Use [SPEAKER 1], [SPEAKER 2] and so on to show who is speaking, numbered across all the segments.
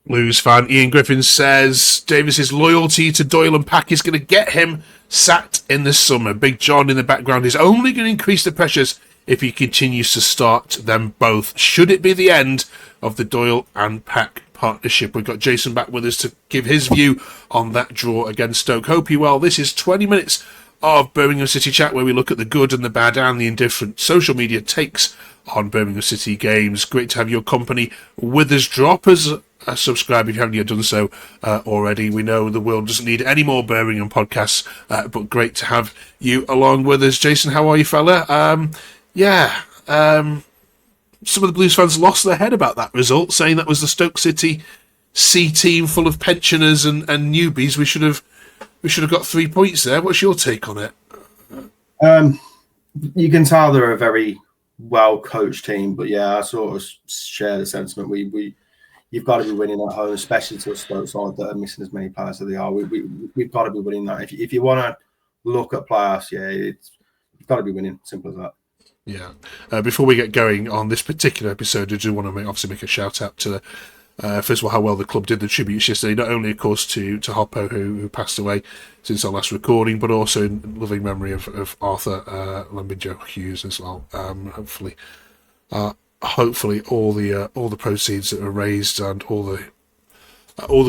[SPEAKER 1] Blues fan Ian Griffin says Davis's loyalty to Doyle and Paik is going to get him sacked in the summer. Big Jhon in the background is only going to increase the pressures if he continues to start them both. Should it be the end of the Doyle and Paik partnership? We've got Jason back with us to give his view on that draw against Stoke. Hope you well. This is 20 minutes of Birmingham City Chat, where we look at the good and the bad and the indifferent social media takes on Birmingham City games. Great to have your company with us. Drop us a subscribe if you haven't yet done so already. We know the world doesn't need any more Birmingham podcasts, but great to have you along with us. Jason, how are you, fella? Some of the Blues fans lost their head about that result, saying that was the Stoke City C team full of pensioners and newbies. We should have got 3 points there. What's your take on it?
[SPEAKER 2] You can tell they're a very well coached team, but yeah, I sort of share the sentiment. You've got to be winning at home, especially to a Stoke side that are missing as many players as they are. We've got to be winning that. If you want to look at playoffs, you've got to be winning. Simple as that.
[SPEAKER 1] Yeah. Before we get going on this particular episode, I do want to make a shout out to first of all how well the club did the tributes yesterday. Not only, of course, to Hoppo who passed away since our last recording, but also in loving memory of Arthur Lambinjo Hughes as well. Hopefully all the proceeds that are raised and all the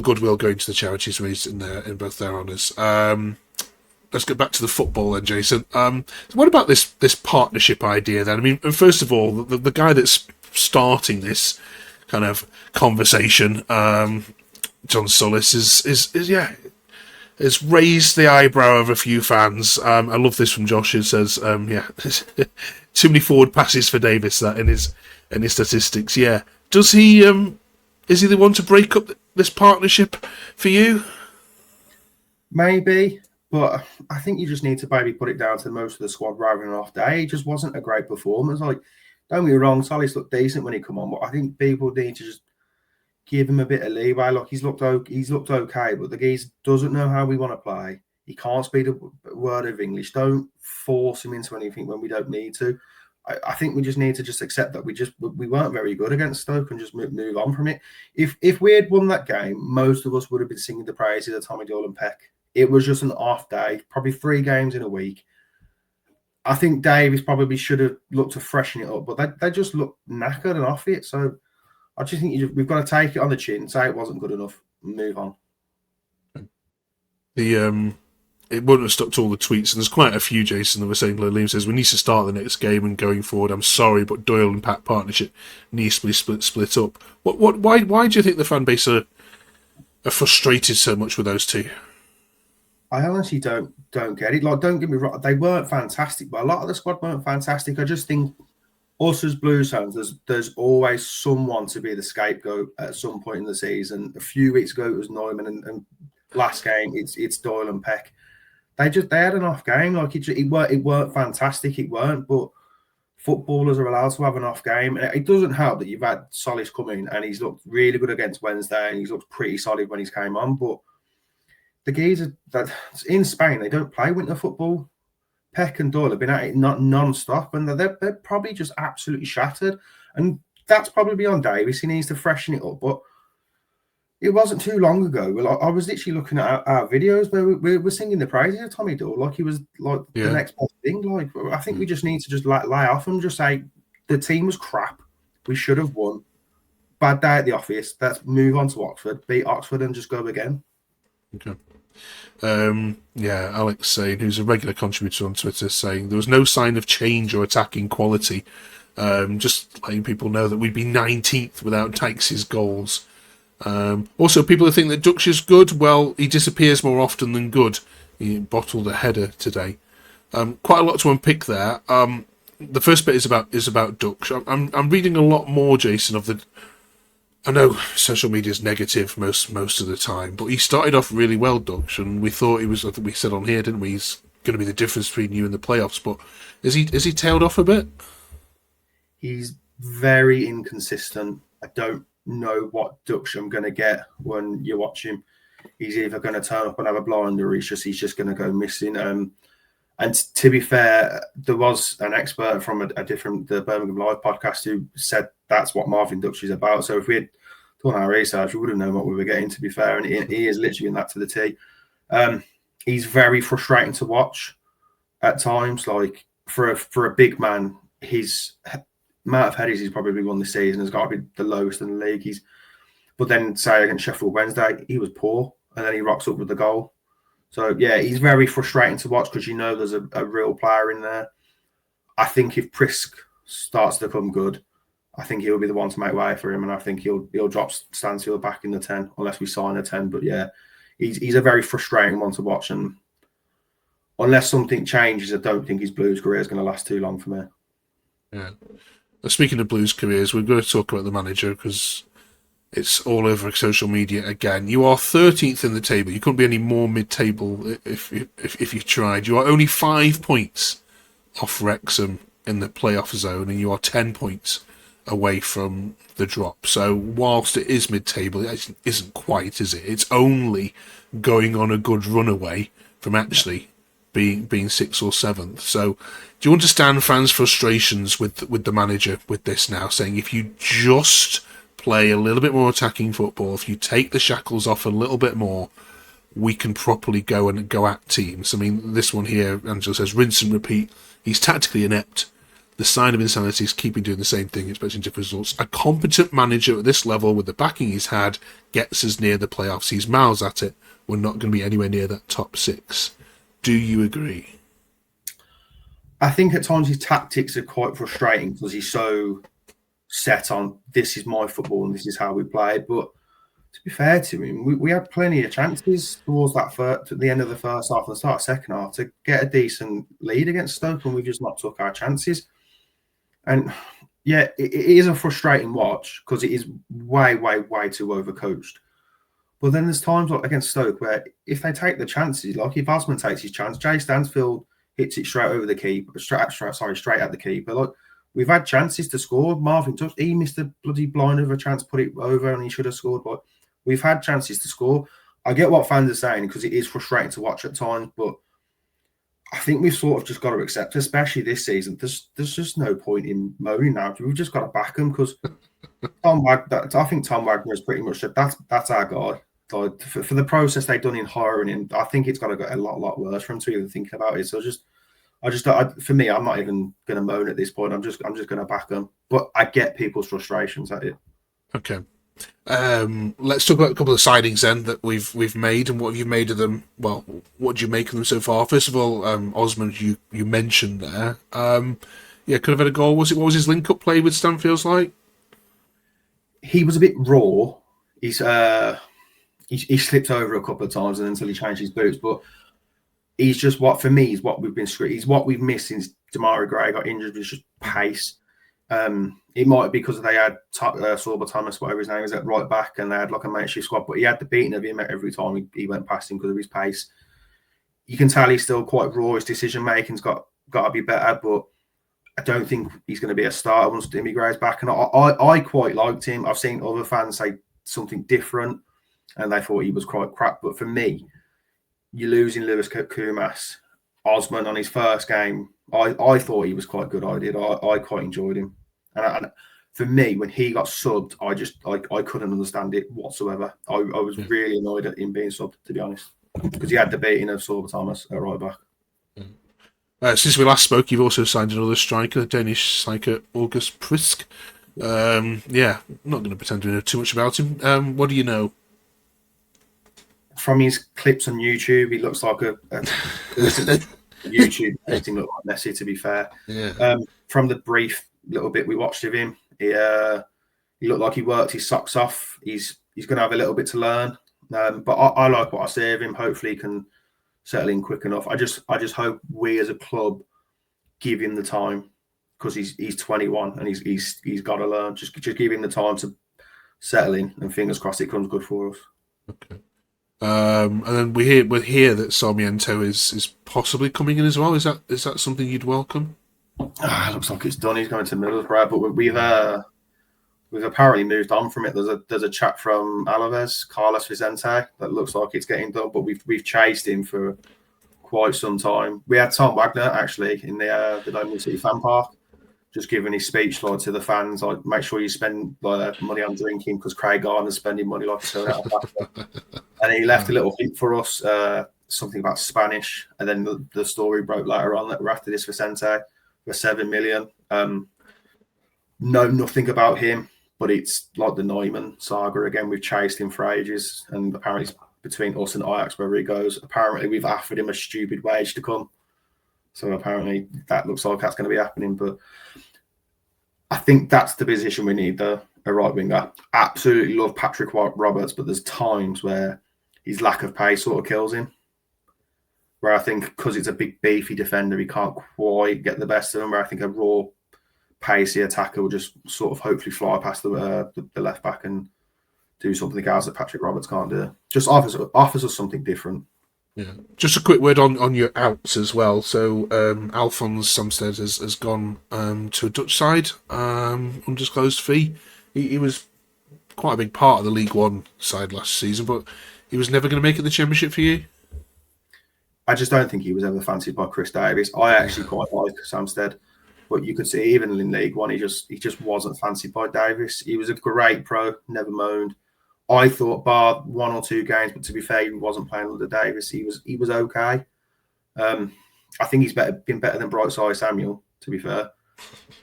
[SPEAKER 1] goodwill going to the charities raised in both their honours. Let's get back to the football then, Jason. What about this partnership idea then? I mean, first of all, the guy that's starting this kind of conversation, Jhon Solis, has raised the eyebrow of a few fans. I love this from Josh, who says, too many forward passes for Davis that in his statistics. Yeah, does he? Is he the one to break up this partnership for you?
[SPEAKER 2] Maybe, but I think you just need to maybe put it down to most of the squad rather than an off day. It just wasn't a great performance. Like, don't get me wrong, Solis looked decent when he come on, but I think people need to just give him a bit of leeway. Like, he's looked okay, but the geez doesn't know how we want to play. He can't speak a word of English. Don't force him into anything when we don't need to. I think we just need to just accept that we weren't very good against Stoke and just move on from it. If we had won that game, most of us would have been singing the praises of Tommy Doyle and Paik. It was just an off day, probably 3 games in a week. I think Davies probably should have looked to freshen it up, but they just looked knackered and off it. So I just think we've got to take it on the chin, say it wasn't good enough, and move on.
[SPEAKER 1] It wouldn't have stuck to all the tweets, and there's quite a few, Jason, that were saying, Liam says, we need to start the next game and going forward. I'm sorry, but Doyle and Paik partnership needs to be split up. Why do you think the fan base are frustrated so much with those two?
[SPEAKER 2] I honestly don't get it. Like, don't get me wrong, they weren't fantastic, but a lot of the squad weren't fantastic. I just think us as Blues fans, there's always someone to be the scapegoat at some point in the season. A few weeks ago it was Neumann, and last game it's Doyle and Paik. They had an off game. Like, it weren't fantastic. It weren't, but footballers are allowed to have an off game. And it doesn't help that you've had Solis come in and he's looked really good against Wednesday and he's looked pretty solid when he's came on. But the geezers that in Spain, they don't play winter football. Paik and Doyle have been at it non-stop, and they're probably just absolutely shattered. And that's probably on Davis. He needs to freshen it up. But it wasn't too long ago. I was literally looking at our videos where we were singing the praises of Tommy Doyle like he was like the next best thing. Like, I think we just need to just lay off and just say the team was crap. We should have won. Bad day at the office. Let's move on to Oxford, beat Oxford, and just go again.
[SPEAKER 1] Okay. Alex saying, who's a regular contributor on Twitter, saying there was no sign of change or attacking quality. Just letting people know that we'd be 19th without Tykes' goals. Also, people who think that Duk's is good, well, he disappears more often than good. He bottled a header today. Quite a lot to unpick there. The first bit is about Duk. I'm reading a lot more, Jason, of the. I know social media is negative most of the time, but he started off really well, Duk, and we thought he was. I think we said on here, didn't we? He's going to be the difference between you and the playoffs. But is he tailed off a bit?
[SPEAKER 2] He's very inconsistent. I don't know what Duk I'm going to get when you watch him. He's either going to turn up and have a blinder, or he's just going to go missing. And to be fair, there was an expert from the Birmingham Live podcast who said that's what Marvin Duk is about. So if we had done our research, we would have known what we were getting, to be fair. And he is literally in that to the T. He's very frustrating to watch at times. Like for a big man, his amount of headers he's probably won this season has got to be the lowest in the league. But then say against Sheffield Wednesday, he was poor, and then he rocks up with the goal. So yeah, he's very frustrating to watch because there's a real player in there. I think if Prisk starts to come good, I think he'll be the one to make way for him, and I think he'll drop Stansfield back in the 10 unless we sign a 10. But yeah, he's a very frustrating one to watch, and unless something changes, I don't think his Blues career is going to last too long for me.
[SPEAKER 1] Yeah. Speaking of Blues careers, we're going to talk about the manager because it's all over social media again. You are 13th in the table. You couldn't be any more mid-table if you tried. You are only 5 points off Wrexham in the playoff zone, and you are 10 points away from the drop. So whilst it is mid-table, it isn't quite, is it? It's only going on a good run away from actually being 6th or 7th. So do you understand fans' frustrations with the manager with this now, saying if you just play a little bit more attacking football, if you take the shackles off a little bit more, we can properly go at teams? I mean, this one here, Angela says, rinse and repeat. He's tactically inept. The sign of insanity is keeping doing the same thing, expecting different results. A competent manager at this level, with the backing he's had, gets us near the playoffs. He's miles at it. We're not going to be anywhere near that top 6. Do you agree?
[SPEAKER 2] I think at times his tactics are quite frustrating because he's so set on this is my football and this is how we play. But to be fair to him, we had plenty of chances towards to the end of the first half and the start of the second half to get a decent lead against Stoke, and we just not took our chances. And yeah, it is a frustrating watch because it is way, way, way too overcoached. But then there's times like against Stoke where if they take the chances, like if Osman takes his chance, Jay Stansfield hits it straight over the keeper, straight at the keeper. Like we've had chances to score. Marvin Duk, he missed a bloody blind of a chance, put it over, and he should have scored. But we've had chances to score. I get what fans are saying because it is frustrating to watch at times, but I think we've sort of just got to accept, especially this season. There's just no point in moaning now. We've just got to back him because I think Tom Wagner has pretty much said that's our guy. Like for the process they've done in hiring him, I think it's got to get a lot worse for him to even thinking about it. So for me, I'm not even going to moan at this point. I'm just going to back him. But I get people's frustrations at it.
[SPEAKER 1] Okay. Let's talk about a couple of signings then that we've made, and what have you made of them? Well, what do you make of them so far? First of all, Osman, you mentioned there. Could have had a goal. What was his link-up play with Stanfield's like?
[SPEAKER 2] He was a bit raw. He slipped over a couple of times and until he changed his boots. But he's just what we've missed since Damari Gray got injured, was just pace. It might be because they had Sorba Thomas, whatever his name is, at right back, and they had like a makeshift squad, but he had the beating of him every time he went past him because of his pace. You can tell he's still quite raw. His decision making's got to be better, but I don't think he's going to be a starter once Timmy Gray's back. And I quite liked him. I've seen other fans say something different, and they thought he was quite crap. But for me, you're losing Lewis Kumas. Osman on his first game, I thought he was quite good. I quite enjoyed him. And for me, when he got subbed, I couldn't understand it whatsoever. I was really annoyed at him being subbed, to be honest, because he had the beating of Sorba Thomas at right back.
[SPEAKER 1] Since we last spoke, you've also signed another striker, Danish striker August Prisk. I'm not going to pretend to know too much about him. What do you know?
[SPEAKER 2] From his clips on YouTube, he looks like a YouTube makes him look like Messi, to be fair.
[SPEAKER 1] Yeah.
[SPEAKER 2] From the brief little bit we watched of him, he looked like he worked his socks off. He's going to have a little bit to learn, but I like what I see of him. Hopefully, he can settle in quick enough. I just hope we as a club give him the time, because he's 21 and he's got to learn. Just give him the time to settle in, and fingers crossed it comes good for us.
[SPEAKER 1] Okay. And then we hear that Sarmiento is possibly coming in as well. Is that something you'd welcome?
[SPEAKER 2] Looks like it's done. He's going to Middlesbrough, but we've apparently moved on from it. There's a chat from Alaves, Carlos Vicente, that looks like it's getting done, but we've chased him for quite some time. We had Tom Wagner actually in the Birmingham City fan park just giving his speech like to the fans, like make sure you spend like money on drinking because Craig Gardner's spending money like so and he left a little hint for us, something about Spanish, and then the story broke later on that we're after this Vicente for 7 million. Know nothing about him, but it's like the Neumann saga again. We've chased him for ages, and apparently it's between us and Ajax wherever he goes. Apparently we've offered him a stupid wage to come, so apparently that looks like that's going to be happening. But I think that's the position we need, a right winger. Absolutely love Patrick Roberts, but there's times where his lack of pace sort of kills him. Where I think because it's a big beefy defender, he can't quite get the best of him. Where I think a raw, pacey attacker will just sort of hopefully fly past the left back and do something else that Patrick Roberts can't do. Just offers us something different.
[SPEAKER 1] Yeah. Just a quick word on your outs as well. So Alphonse Samsted has gone to a Dutch side, undisclosed fee. He was quite a big part of the League One side last season, but he was never going to make it the Championship for you?
[SPEAKER 2] I just don't think he was ever fancied by Chris Davies. I actually quite like Samsted, but you could see even in League One, he just wasn't fancied by Davies. He was a great pro, never moaned. I thought, bar 1 or 2 games, but to be fair, he wasn't playing under Davies. He was okay. I think he's been better than Brightside Samuel, to be fair.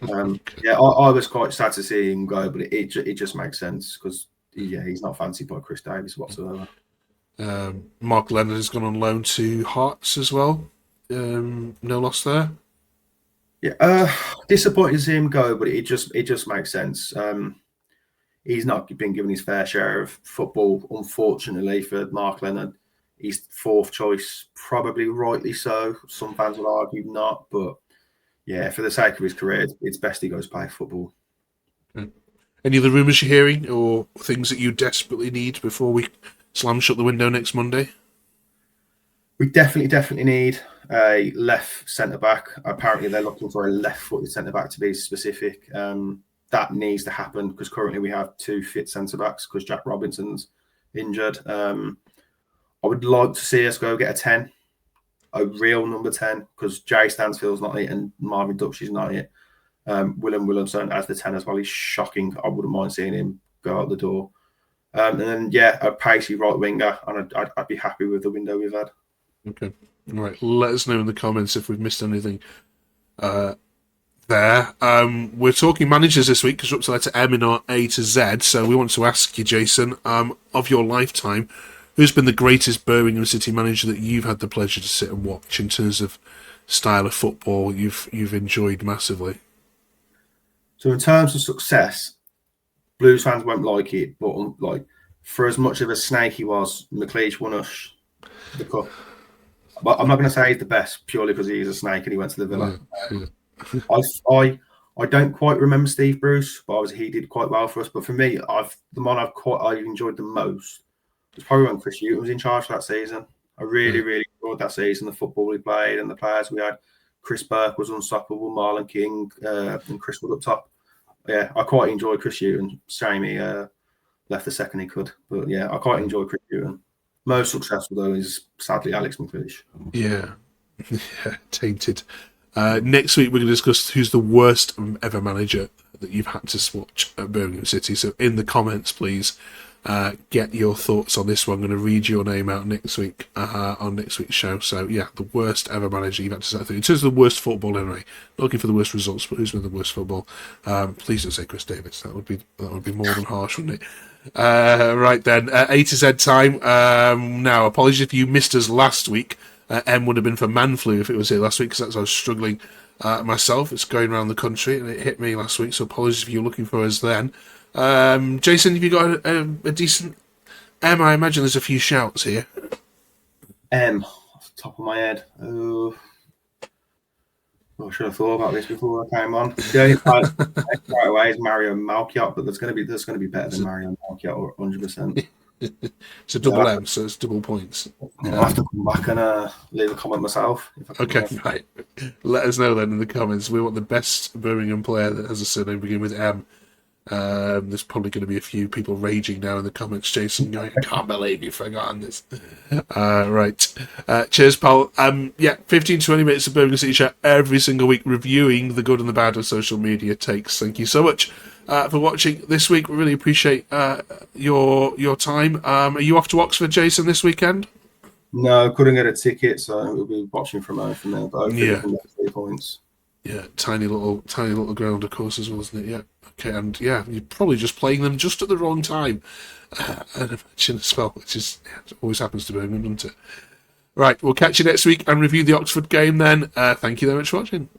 [SPEAKER 2] Yeah, I was quite sad to see him go, but it just makes sense because he's not fancied by Chris Davies whatsoever.
[SPEAKER 1] Mark Leonard has gone on loan to Hearts as well. No loss there.
[SPEAKER 2] Yeah, disappointed to see him go, but it just makes sense. He's not been given his fair share of football, unfortunately, for Mark Leonard. He's 4th choice, probably rightly so. Some fans would argue not, but yeah, for the sake of his career, it's best he goes play football.
[SPEAKER 1] Any other rumours you're hearing or things that you desperately need before we slam shut the window next Monday?
[SPEAKER 2] We definitely need a left centre-back. Apparently, they're looking for a left-footed centre-back to be specific. That needs to happen because currently we have 2 fit centre-backs because Jack Robinson's injured. I would like to see us go get a 10, a real number 10, because Jay Stansfield's not it and Marvin Duk is not it. Willem Williamson as the 10 as well. He's shocking. I wouldn't mind seeing him go out the door. And then, a pacey right winger, and I'd be happy with the window we've had.
[SPEAKER 1] Okay. All right. Let us know in the comments if we've missed anything there. We're talking managers this week because we're up to letter M in our A to Z. So we want to ask you, Jason, of your lifetime, who's been the greatest Birmingham City manager that you've had the pleasure to sit and watch in terms of style of football you've enjoyed massively?
[SPEAKER 2] So in terms of success, Blues fans won't like it, but for as much of a snake he was, McLeish won us the cup. But I'm not going to say he's the best purely because he's a snake and he went to the Villa. I don't quite remember Steve Bruce, but obviously he did quite well for us. But for me, the one I've enjoyed the most was probably when Chris Hughton was in charge for that season. I really enjoyed that season, the football we played and the players we had. Chris Burke was unstoppable, Marlon King and Chris Wood up top. Yeah, I quite enjoyed Chris Hughton. Shame he left the second he could. But yeah, I quite enjoyed Chris Hughton. Most successful, though, is sadly Alex McLeish. Yeah,
[SPEAKER 1] tainted. Next week, we're going to discuss who's the worst ever manager that you've had to watch at Birmingham City. So in the comments, please get your thoughts on this one. I'm going to read your name out next week on next week's show. So yeah, the worst ever manager you've had to sit through. In terms of the worst football, anyway, not looking for the worst results, but who's been the worst football? Please don't say Chris Davies. That would be more than harsh, wouldn't it? Right then, A to Z time. Now, apologies if you missed us last week. M would have been for man flu if it was here last week, because I was struggling myself. It's going around the country and it hit me last week, so apologies if you're looking for us then. Jason, have you got a decent M? I imagine there's a few shouts here.
[SPEAKER 2] M, off the top of my head. I should have thought about this before I came on. The only player right away is Mario Malchiot, but there's going to be better than Mario Malchiot, 100%.
[SPEAKER 1] It's a double M, so it's double points.
[SPEAKER 2] I'll have to come back and leave a comment myself.
[SPEAKER 1] Okay, right. Let us know then in the comments. We want the best Birmingham player that has a surname beginning with M There's probably going to be a few people raging now in the comments, Jason, going, I can't believe you've forgotten this. Right. Cheers, pal. 15 to 20 minutes of Birmingham City Chat every single week, reviewing the good and the bad of social media takes. Thank you so much for watching this week. We really appreciate your time. Are you off to Oxford, Jason, this weekend?
[SPEAKER 2] No, couldn't get a ticket, so we'll be watching from home from there. But hopefully we can get 3 points.
[SPEAKER 1] Yeah, tiny little ground, of course, as well, isn't it? Yeah. Okay, and yeah, you're probably just playing them just at the wrong time. I'd imagine as well, which is it always happens to Birmingham, doesn't it? Right, we'll catch you next week and review the Oxford game then. Thank you very much for watching.